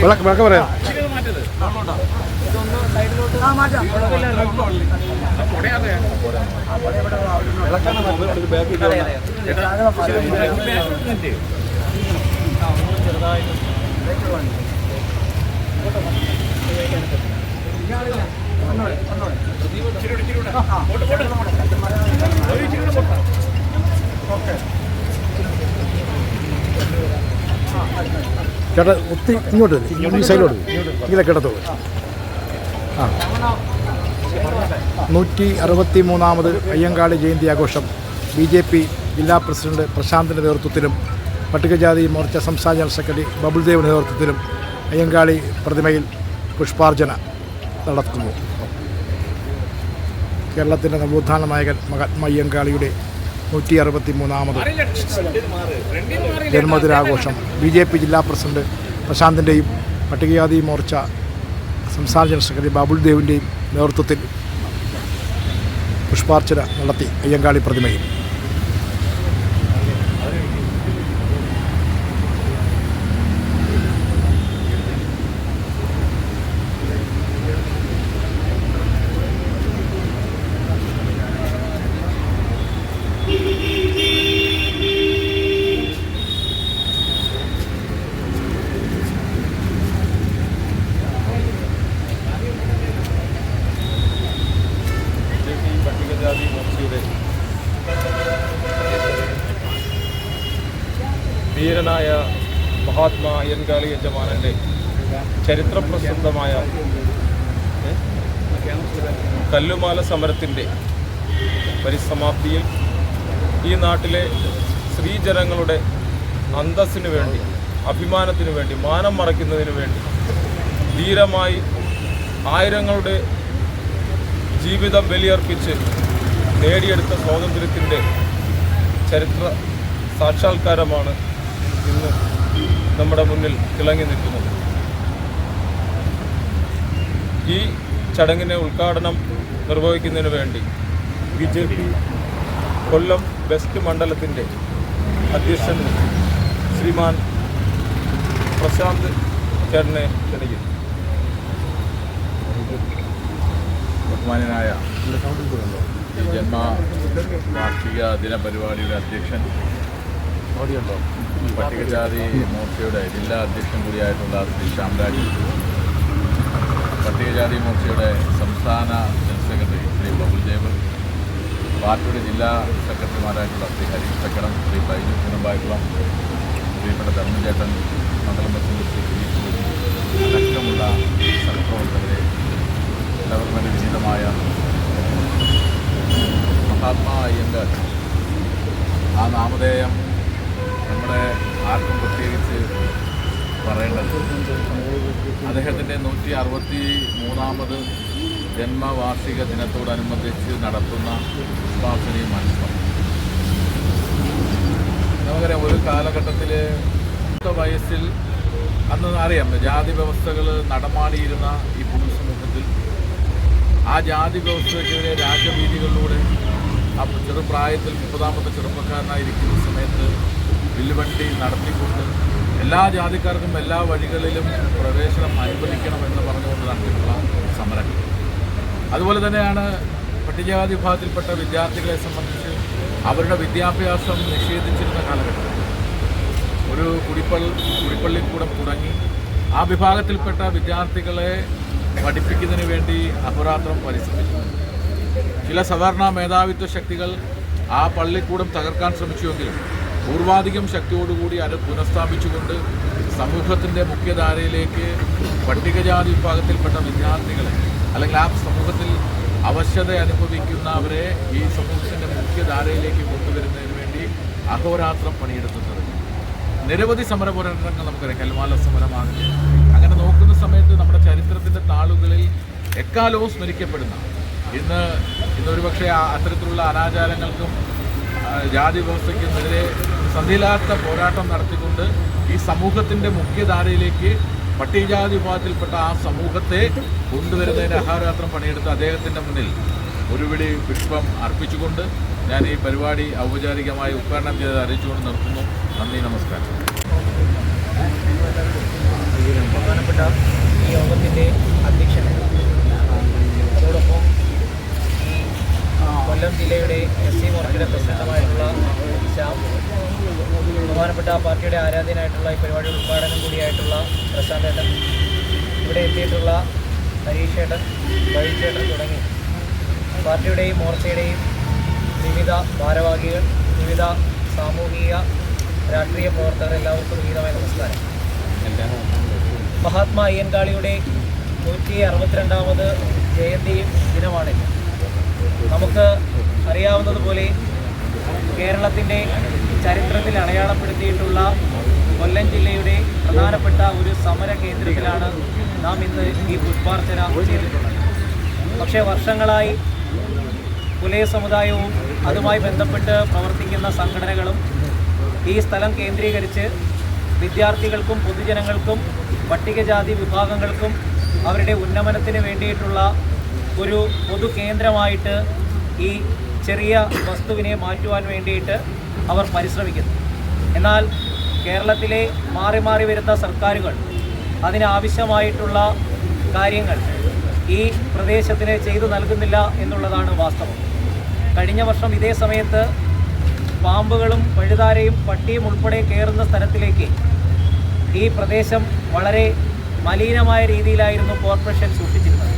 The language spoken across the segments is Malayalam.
വിളക്ക് പറയാം. ചേട്ടാ ഒത്തിരി ഇങ്ങോട്ട് ഈ സൈഡിലോട്ട് ഇങ്ങനെ കിടത്തോളൂ. 163ാമത് അയ്യങ്കാളി ജയന്തി ആഘോഷം BJP ജില്ലാ പ്രസിഡന്റ് പ്രശാന്തിൻ്റെ നേതൃത്വത്തിലും പട്ടികജാതി മോർച്ച സംസ്ഥാന ജനറൽ സെക്രട്ടറി ബബുൾദേവിൻ്റെ നേതൃത്വത്തിലും അയ്യങ്കാളി പ്രതിമയിൽ പുഷ്പാർച്ചന നടത്തുന്നു. കേരളത്തിൻ്റെ നവോത്ഥാന നായകൻ മഹാത്മാ അയ്യങ്കാളിയുടെ 163ാമത് ജന്മദിനാഘോഷം BJP ജില്ലാ പ്രസിഡന്റ് പ്രശാന്തിൻ്റെയും പട്ടികജാതി മോർച്ച സംസ്ഥാന ജനറൽ സെക്രട്ടറി ബബുൾദേവിൻ്റെയും നേതൃത്വത്തിൽ പുഷ്പാർച്ചന നടത്തി അയ്യങ്കാളി പ്രതിമയിൽ. ധീരനായ മഹാത്മാ അയ്യങ്കാളി യജമാനൻ്റെ ചരിത്രപ്രസിദ്ധമായ കല്ലുമാല സമരത്തിൻ്റെ പരിസമാപ്തിയിൽ ഈ നാട്ടിലെ സ്ത്രീജനങ്ങളുടെ അന്തസ്സിനു വേണ്ടി, അഭിമാനത്തിനു വേണ്ടി, മാനം മറയ്ക്കുന്നതിനു വേണ്ടി ധീരമായി ആയിരങ്ങളുടെ ജീവിതം ബലിയർപ്പിച്ച് നേടിയെടുത്ത സ്വാതന്ത്ര്യത്തിൻ്റെ ചരിത്ര സാക്ഷാത്കാരമാണ് ഇന്ന് നമ്മുടെ മുന്നിൽ തിളങ്ങി നിൽക്കുന്നത്. ഈ ചടങ്ങിനെ ഉദ്ഘാടനം നിർവഹിക്കുന്നതിന് വേണ്ടി BJP കൊല്ലം വെസ്റ്റ് മണ്ഡലത്തിൻ്റെ അധ്യക്ഷൻ ശ്രീമാൻ പ്രശാന്ത് ചേട്ടനെ ക്ഷണിക്കുന്നു. ബഹുമാന്യനായ ഈ ജന്മവാർഷിക ദിനപരിപാടിയുടെ അധ്യക്ഷൻ, പട്ടികജാതി മോർച്ചയുടെ ജില്ലാ അധ്യക്ഷൻ കൂടിയായിട്ടുള്ള ശ്രീ ശ്യാംരാജ്, പട്ടികജാതി മോർച്ചയുടെ സംസ്ഥാന ജനറൽ സെക്രട്ടറി ശ്രീ ബബുൾദേവ്, പാർട്ടിയുടെ ജില്ലാ സെക്രട്ടറിമാരായിട്ടുള്ള ശ്രീ ഹരീഷ് ചക്കടം, ശ്രീ ബൈജു കുണമ്പായക്കുളം, ശ്രീപ്പെട്ട ധർമ്മചേട്ടൻ, മണ്ഡലം പ്രസിഡന്റ് ശ്രീ ദിലീപ് കോലി, അടക്കമുള്ള സഹപ്രവർത്തകരെ, എല്ലാവർക്കും വിനീതമായ മഹാത്മാ അയ്യങ്കാൾ ആ നാമധേയം നമ്മുടെ ആർക്കും പ്രത്യേകിച്ച് പറയേണ്ടത്. അദ്ദേഹത്തിൻ്റെ 163ാമത് ജന്മവാർഷിക ദിനത്തോടനുബന്ധിച്ച് നടത്തുന്ന പുഷ്പാർച്ചനയും അനുസ്മരണം. നമുക്കറിയാം, ഒരു കാലഘട്ടത്തിൽ വയസ്സിൽ അന്ന് അറിയാം ജാതി വ്യവസ്ഥകൾ നടമാടിയിരുന്ന ഈ പൊതുസമൂഹത്തിൽ ആ ജാതി വ്യവസ്ഥയ്ക്കെതിരെ രാജവീതികളിലൂടെ ആ ചെറുപ്രായത്തിൽ 30ാമത്തെ ചെറുപ്പക്കാരനായിരിക്കുന്ന സമയത്ത് വില്ലുവണ്ടി നടത്തിക്കൊണ്ട് എല്ലാ ജാതിക്കാർക്കും എല്ലാ വഴികളിലും പ്രവേശനം അനുവദിക്കണമെന്ന് പറഞ്ഞുകൊണ്ട് നടത്തിയിട്ടുള്ള സമരം. അതുപോലെ തന്നെയാണ് പട്ടികജാതി വിഭാഗത്തിൽപ്പെട്ട വിദ്യാർത്ഥികളെ സംബന്ധിച്ച് അവരുടെ വിദ്യാഭ്യാസം നിഷേധിച്ചിരുന്ന കാലഘട്ടം. ഒരു കുടിപ്പള്ളിക്കൂടം തുടങ്ങി ആ വിഭാഗത്തിൽപ്പെട്ട വിദ്യാർത്ഥികളെ പഠിപ്പിക്കുന്നതിന് വേണ്ടി അഹോരാത്രം പരിശ്രമിച്ചു. ചില സവർണ മേധാവിത്വ ശക്തികൾ ആ പള്ളിക്കൂടം തകർക്കാൻ ശ്രമിച്ചുവെങ്കിലും പൂർവാധികം ശക്തിയോടുകൂടി അത് പുനഃസ്ഥാപിച്ചുകൊണ്ട് സമൂഹത്തിൻ്റെ മുഖ്യധാരയിലേക്ക് പട്ടികജാതി വിഭാഗത്തിൽപ്പെട്ട വിദ്യാർത്ഥികളെ, അല്ലെങ്കിൽ ആ സമൂഹത്തിൽ അവശത അനുഭവിക്കുന്നവരെ ഈ സമൂഹത്തിൻ്റെ മുഖ്യധാരയിലേക്ക് കൊണ്ടുവരുന്നതിന് വേണ്ടി അഹോരാത്രം പണിയെടുക്കുന്നത്. നിരവധി സമരപോരാട്ടങ്ങൾ നമുക്കറിയാം. കല്ലുമാല സമരമാകട്ടെ, അങ്ങനെ നോക്കുന്ന സമയത്ത് എക്കാലവും സ്മരിക്കപ്പെടുന്ന ഇന്നൊരു പക്ഷേ അത്തരത്തിലുള്ള അനാചാരങ്ങൾക്കും ജാതി വ്യവസ്ഥയ്ക്കുമെതിരെ സന്ധിയില്ലാത്ത പോരാട്ടം നടത്തിക്കൊണ്ട് ഈ സമൂഹത്തിൻ്റെ മുഖ്യധാരയിലേക്ക് പട്ടികജാതി വിഭാഗത്തിൽപ്പെട്ട ആ സമൂഹത്തെ കൊണ്ടുവരുന്നതിന് അഹോരാത്രം പണിയെടുത്ത അദ്ദേഹത്തിൻ്റെ മുന്നിൽ ഒരു പിടി പുഷ്പം അർപ്പിച്ചുകൊണ്ട് ഞാൻ ഈ പരിപാടി ഔപചാരികമായി ഉദ്ഘാടനം ചെയ്ത് അറിയിച്ചുകൊണ്ട് നിർത്തുന്നു. നന്ദി, നമസ്കാരം. ബഹുമാനപ്പെട്ട ഈ യോഗത്തിൻ്റെ അധ്യക്ഷൻ, അതോടൊപ്പം ഈ കൊല്ലം ജില്ലയുടെ SC മോർച്ചയുടെ പ്രസിഡന്റുമായിട്ടുള്ള ശ്യാം, ബഹുമാനപ്പെട്ട പാർട്ടിയുടെ ആരാധ്യനായിട്ടുള്ള ഈ പരിപാടിയുടെ ഉദ്ഘാടനം കൂടിയായിട്ടുള്ള പ്രശാന്തേട്ടൻ, ഇവിടെ എത്തിയിട്ടുള്ള ഹരീഷേട്ടൻ, ബൈച്ചേട്ടൻ തുടങ്ങി പാർട്ടിയുടെയും മോർച്ചയുടെയും വിവിധ ഭാരവാഹികൾ, വിവിധ സാമൂഹിക രാഷ്ട്രീയ പ്രവർത്തകർ, എല്ലാവർക്കും ഉചിതമായ നമസ്കാരം. മഹാത്മാ അയ്യങ്കാളിയുടെ 162ാമത് ജയന്തി ദിനമാണിത്. നമുക്ക് അറിയാവുന്നതുപോലെ കേരളത്തിൻ്റെ ചരിത്രത്തിൽ അടയാളപ്പെടുത്തിയിട്ടുള്ള കൊല്ലം ജില്ലയുടെ പ്രധാനപ്പെട്ട ഒരു സമര കേന്ദ്രത്തിലാണ് നാം ഇന്ന് ഈ പുഷ്പാർച്ചന ചെയ്തിട്ടുള്ളത്. പക്ഷേ വർഷങ്ങളായി പുലയ സമുദായവും അതുമായി ബന്ധപ്പെട്ട് പ്രവർത്തിക്കുന്ന സംഘടനകളും ഈ സ്ഥലം കേന്ദ്രീകരിച്ച് വിദ്യാർത്ഥികൾക്കും പൊതുജനങ്ങൾക്കും പട്ടികജാതി വിഭാഗങ്ങൾക്കും അവരുടെ ഉന്നമനത്തിന് വേണ്ടിയിട്ടുള്ള ഒരു പൊതു കേന്ദ്രമായിട്ട് ഈ ചെറിയ വസ്തുവിനെ മാറ്റുവാൻ വേണ്ടിയിട്ട് അവർ പരിശ്രമിക്കുന്നു. എന്നാൽ കേരളത്തിലെ മാറി മാറി വരുന്ന സർക്കാരുകൾ അതിനാവശ്യമായിട്ടുള്ള കാര്യങ്ങൾ ഈ പ്രദേശത്തിന് ചെയ്തു നൽകുന്നില്ല എന്നുള്ളതാണ് വാസ്തവം. കഴിഞ്ഞ വർഷം ഇതേ സമയത്ത് പാമ്പുകളും പഴുതാരയും പട്ടിയും ഉൾപ്പെടെ കയറുന്ന സ്ഥലത്തിലേക്ക് ഈ പ്രദേശം വളരെ മലിനമായ രീതിയിലായിരുന്നു കോർപ്പറേഷൻ സൂക്ഷിച്ചിരുന്നത്.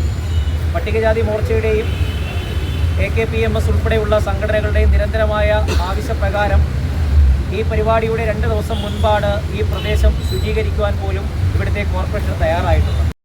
പട്ടികജാതി മോർച്ചയുടെയും AKPMS ഉൾപ്പെടെയുള്ള സംഘടനകളുടെയും നിരന്തരമായ ആവശ്യപ്രകാരം ഈ പരിപാടിയുടെ 2 ദിവസം മുൻപാണ് ഈ പ്രദേശം ശുചീകരിക്കുവാൻ പോലും ഇവിടുത്തെ കോർപ്പറേഷൻ തയ്യാറായിട്ടുള്ളത്.